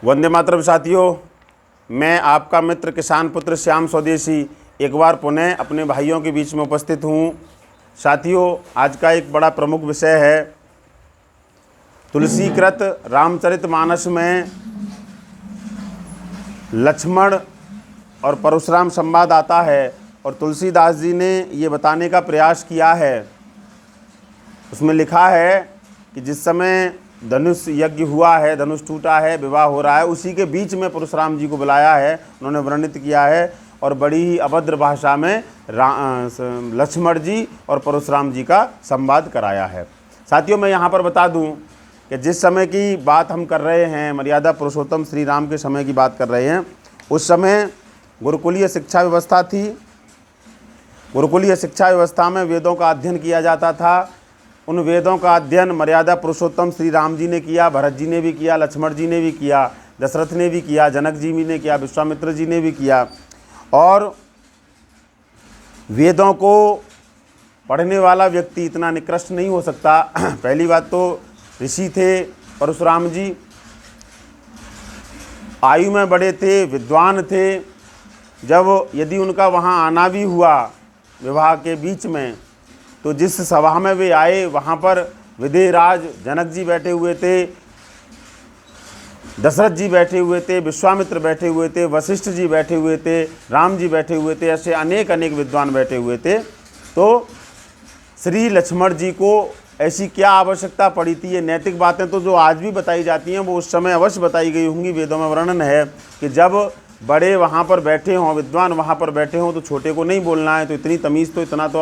वंदे मातरम साथियों, मैं आपका मित्र किसान पुत्र श्याम स्वदेशी एक बार पुनः अपने भाइयों के बीच में उपस्थित हूँ। साथियों, आज का एक बड़ा प्रमुख विषय है तुलसीकृत रामचरितमानस में लक्ष्मण और परशुराम संवाद आता है और तुलसीदास जी ने ये बताने का प्रयास किया है। उसमें लिखा है कि जिस समय धनुष यज्ञ हुआ है, धनुष टूटा है, विवाह हो रहा है, उसी के बीच में परशुराम जी को बुलाया है, उन्होंने वर्णित किया है और बड़ी ही अभद्र भाषा में लक्ष्मण जी और परशुराम जी का संवाद कराया है। साथियों, मैं यहाँ पर बता दूँ कि जिस समय की बात हम कर रहे हैं, मर्यादा पुरुषोत्तम श्री राम के समय की बात कर रहे हैं, उस समय गुरुकुलीय शिक्षा व्यवस्था थी। गुरुकुलीय शिक्षा व्यवस्था में वेदों का अध्ययन किया जाता था। उन वेदों का अध्ययन मर्यादा पुरुषोत्तम श्री राम जी ने किया, भरत जी ने भी किया, लक्ष्मण जी ने भी किया, दशरथ ने भी किया, जनक जी ने किया, विश्वामित्र जी ने भी किया। और वेदों को पढ़ने वाला व्यक्ति इतना निकृष्ट नहीं हो सकता। पहली बात तो ऋषि थे परशुराम जी, आयु में बड़े थे, विद्वान थे। जब यदि उनका वहाँ आना भी हुआ विवाह के बीच में, तो जिस सभा में वे आए वहाँ पर विदेहराज जनक जी बैठे हुए थे, दशरथ जी बैठे हुए थे, विश्वामित्र बैठे हुए थे, वशिष्ठ जी बैठे हुए थे, राम जी बैठे हुए थे, ऐसे अनेक अनेक विद्वान बैठे हुए थे। तो श्री लक्ष्मण जी को ऐसी क्या आवश्यकता पड़ी थी? ये नैतिक बातें तो जो आज भी बताई जाती हैं वो उस समय अवश्य बताई गई होंगी। वेदों में वर्णन है कि जब बड़े वहाँ पर बैठे हों, विद्वान वहाँ पर बैठे हों, तो छोटे को नहीं बोलना है। तो इतनी तमीज़, तो इतना तो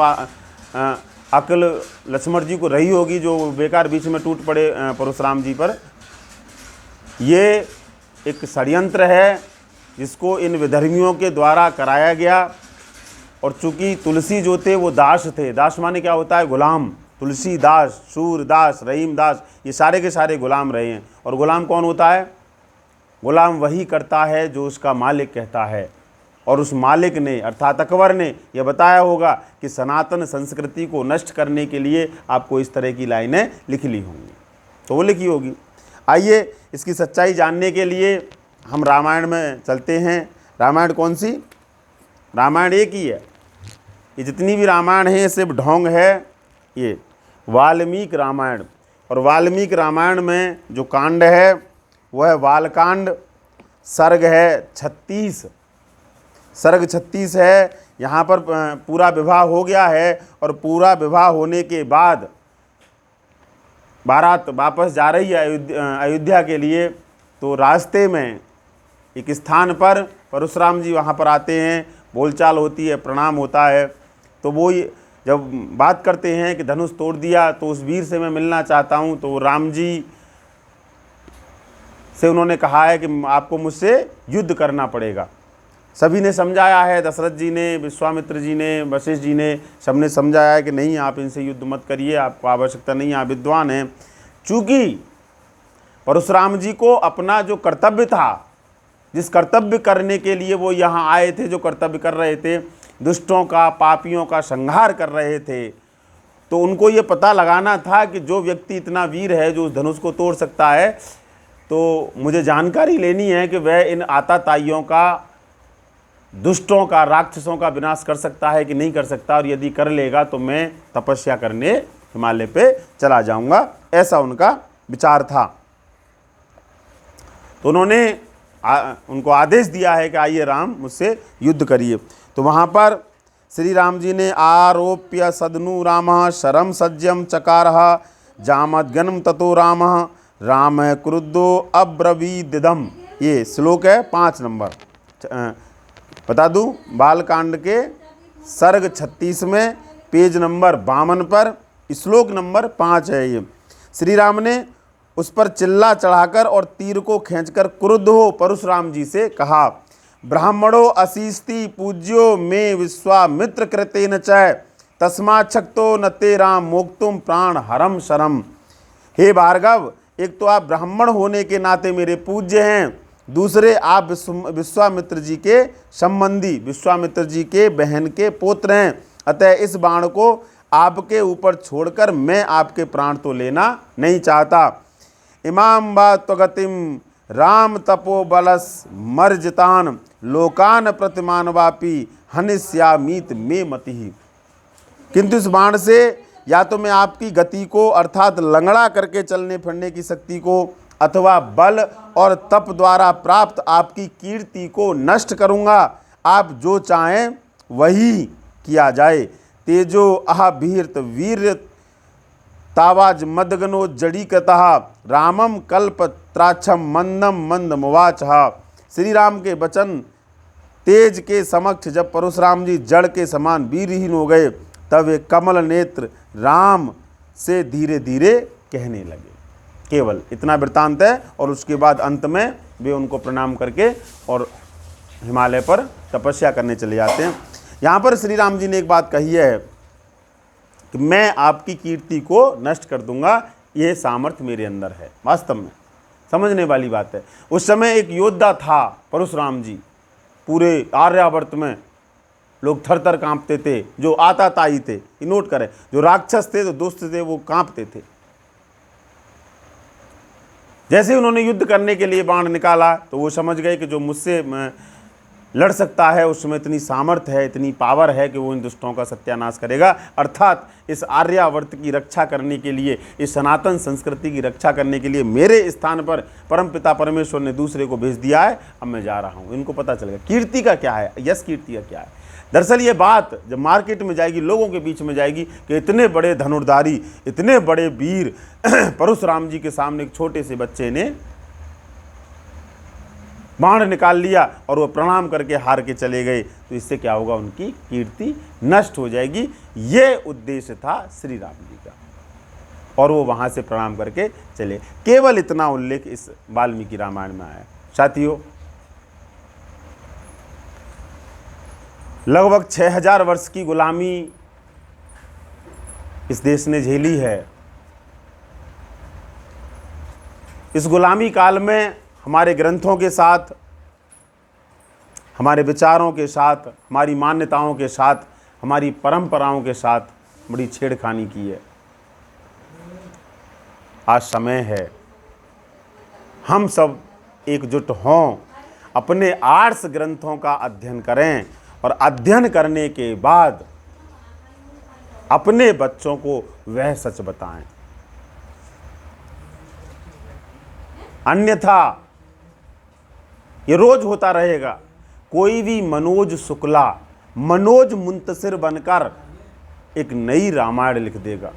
अक्ल लक्ष्मण जी को रही होगी जो बेकार बीच में टूट पड़े परशुराम जी पर। ये एक षड्यंत्र है जिसको इन विधर्मियों के द्वारा कराया गया। और चूँकि तुलसी जो थे वो दास थे। दास माने क्या होता है? गुलाम। तुलसी दास, सूरदास, रहीम दास, ये सारे के सारे गुलाम रहे हैं। और गुलाम कौन होता है? गुलाम वही करता है जो उसका मालिक कहता है। और उस मालिक ने अर्थात अकबर ने यह बताया होगा कि सनातन संस्कृति को नष्ट करने के लिए आपको इस तरह की लाइनें लिख ली होंगी, तो वो लिखी होगी। आइए इसकी सच्चाई जानने के लिए हम रामायण में चलते हैं। रामायण कौन सी? रामायण एक ही है। ये जितनी भी रामायण है सिर्फ ढोंग है। ये वाल्मीकि रामायण, और वाल्मीकि रामायण में जो कांड है वह है बालकांड। सर्ग है 36, सर्ग 36 है। यहाँ पर पूरा विवाह हो गया है और पूरा विवाह होने के बाद बारात वापस जा रही है अयोध्या के लिए। तो रास्ते में एक स्थान पर परशुराम जी वहाँ पर आते हैं, बोलचाल होती है, प्रणाम होता है। तो वो जब बात करते हैं कि धनुष तोड़ दिया तो उस वीर से मैं मिलना चाहता हूँ, तो राम जी से उन्होंने कहा है कि आपको मुझसे युद्ध करना पड़ेगा। सभी ने समझाया है, दशरथ जी ने, विश्वामित्र जी ने, वशिष्ठ जी ने, सबने समझाया है कि नहीं, आप इनसे युद्ध मत करिए, आपको आवश्यकता नहीं, आप विद्वान हैं। चूँकि परशुराम जी को अपना जो कर्तव्य था, जिस कर्तव्य करने के लिए वो यहाँ आए थे, जो कर्तव्य कर रहे थे, दुष्टों का, पापियों का संहार कर रहे थे, तो उनको ये पता लगाना था कि जो व्यक्ति इतना वीर है, जो उस धनुष को तोड़ सकता है, तो मुझे जानकारी लेनी है कि वह इन आताताइयों का, दुष्टों का, राक्षसों का विनाश कर सकता है कि नहीं कर सकता। और यदि कर लेगा तो मैं तपस्या करने हिमालय पे चला जाऊंगा, ऐसा उनका विचार था। तो उन्होंने उनको आदेश दिया है कि आइए राम, मुझसे युद्ध करिए। तो वहाँ पर श्री राम जी ने आरोप्य सदनु राम शरम सज्जम चकारः जामद्गनम ततो राम राम क्रुद्धो अब्रवीदिदम। ये श्लोक है 5 नंबर। बता दूं, बालकांड के सर्ग 36 में पेज नंबर 52 पर श्लोक नंबर 5 है। ये श्री राम ने उस पर चिल्ला चढ़ाकर और तीर को खींचकर क्रुद्ध हो परशुराम जी से कहा, ब्राह्मणो असीस्ति पूज्यो मे विश्वामित्र कृतेन च तस्मात् शक्तो न ते राम मोक्तुम प्राण हरम शरम। हे भार्गव, एक तो आप ब्राह्मण होने के नाते मेरे पूज्य हैं, दूसरे आप विश्वामित्र जी के संबंधी, विश्वामित्र जी के बहन के पुत्र हैं। अतः इस बाण को आपके ऊपर छोड़कर मैं आपके प्राण तो लेना नहीं चाहता। इमाम वा त्वगतिम राम तपो बलस मर्जतान लोकान प्रतिमानवापी हनिष्यामीत में मति। किंतु इस बाण से या तो मैं आपकी गति को अर्थात लंगड़ा करके चलने फिरने की शक्ति को अथवा बल और तप द्वारा प्राप्त आपकी कीर्ति को नष्ट करूंगा। आप जो चाहें वही किया जाए। तेजो अहभीर्त वीर तावाज मदगनो जड़ीकतः रामम कल्प त्राक्षम मंदम मंद मुवाच। श्री राम के वचन तेज के समक्ष जब परशुराम जी जड़ के समान वीरहीन हो गए, तब वे कमल नेत्र राम से धीरे धीरे कहने लगे। केवल इतना वृत्तांत है और उसके बाद अंत में वे उनको प्रणाम करके और हिमालय पर तपस्या करने चले जाते हैं। यहाँ पर श्री राम जी ने एक बात कही है कि मैं आपकी कीर्ति को नष्ट कर दूंगा, यह सामर्थ्य मेरे अंदर है। वास्तव में समझने वाली बात है। उस समय एक योद्धा था परशुराम जी, पूरे आर्यावर्त में लोग थर थर कांपते थे, जो आताताई थे। नोट करें, जो राक्षस थे, जो दुष्ट थे, वो कांपते थे। जैसे उन्होंने युद्ध करने के लिए बाण निकाला तो वो समझ गए कि जो मुझसे लड़ सकता है उसमें इतनी सामर्थ्य है, इतनी पावर है कि वो इन दुष्टों का सत्यानाश करेगा। अर्थात इस आर्यावर्त की रक्षा करने के लिए, इस सनातन संस्कृति की रक्षा करने के लिए मेरे स्थान पर परमपिता परमेश्वर ने दूसरे को भेज दिया है। अब मैं जा रहा हूँ। इनको पता चल गया कीर्ति का क्या है, यश कीर्ति का क्या है। दरअसल ये बात जब मार्केट में जाएगी, लोगों के बीच में जाएगी कि इतने बड़े धनुर्धारी, इतने बड़े वीर परशुराम जी के सामने एक छोटे से बच्चे ने बाण निकाल लिया और वो प्रणाम करके हार के चले गए, तो इससे क्या होगा, उनकी कीर्ति नष्ट हो जाएगी। ये उद्देश्य था श्री राम जी का, और वो वहां से प्रणाम करके चले। केवल इतना उल्लेख इस वाल्मीकि रामायण में आया। साथियों, लगभग 6000 वर्ष की गुलामी इस देश ने झेली है। इस गुलामी काल में हमारे ग्रंथों के साथ, हमारे विचारों के साथ, हमारी मान्यताओं के साथ, हमारी परंपराओं के साथ बड़ी छेड़खानी की है। आज समय है हम सब एकजुट हों, अपने आर्ष ग्रंथों का अध्ययन करें और अध्ययन करने के बाद अपने बच्चों को वह सच बताएं। अन्यथा ये रोज होता रहेगा। कोई भी मनोज शुक्ला, मनोज मुंतसिर बनकर एक नई रामायण लिख देगा,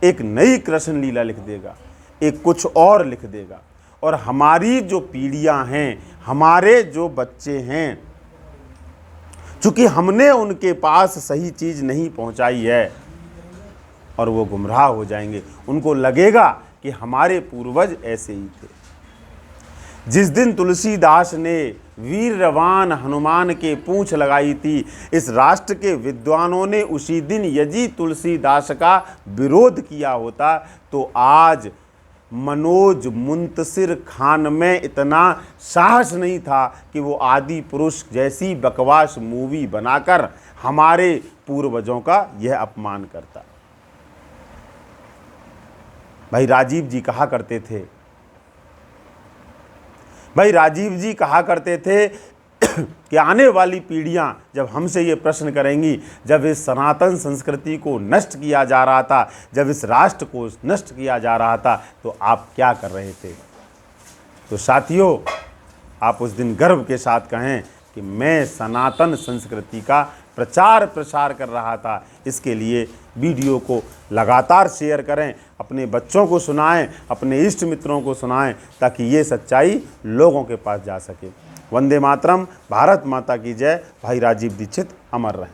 एक नई कृष्ण लीला लिख देगा, एक कुछ और लिख देगा, और हमारी जो पीढ़ियां हैं, हमारे जो बच्चे हैं, चूंकि हमने उनके पास सही चीज नहीं पहुंचाई है, और वो गुमराह हो जाएंगे। उनको लगेगा कि हमारे पूर्वज ऐसे ही थे। जिस दिन तुलसीदास ने वीरवान हनुमान के पूंछ लगाई थी, इस राष्ट्र के विद्वानों ने उसी दिन यदि तुलसीदास का विरोध किया होता, तो आज मनोज मुंतसिर खान में इतना साहस नहीं था कि वो आदि पुरुष जैसी बकवास मूवी बनाकर हमारे पूर्वजों का यह अपमान करता। भाई राजीव जी कहा करते थे, कि आने वाली पीढ़ियां जब हमसे ये प्रश्न करेंगी, जब इस सनातन संस्कृति को नष्ट किया जा रहा था, जब इस राष्ट्र को नष्ट किया जा रहा था, तो आप क्या कर रहे थे। तो साथियों, आप उस दिन गर्व के साथ कहें कि मैं सनातन संस्कृति का प्रचार प्रसार कर रहा था। इसके लिए वीडियो को लगातार शेयर करें, अपने बच्चों को सुनाएं, अपने इष्ट मित्रों को सुनाएं, ताकि ये सच्चाई लोगों के पास जा सके। वंदे मातरम। भारत माता की जय। भाई राजीव दीक्षित अमर रहें।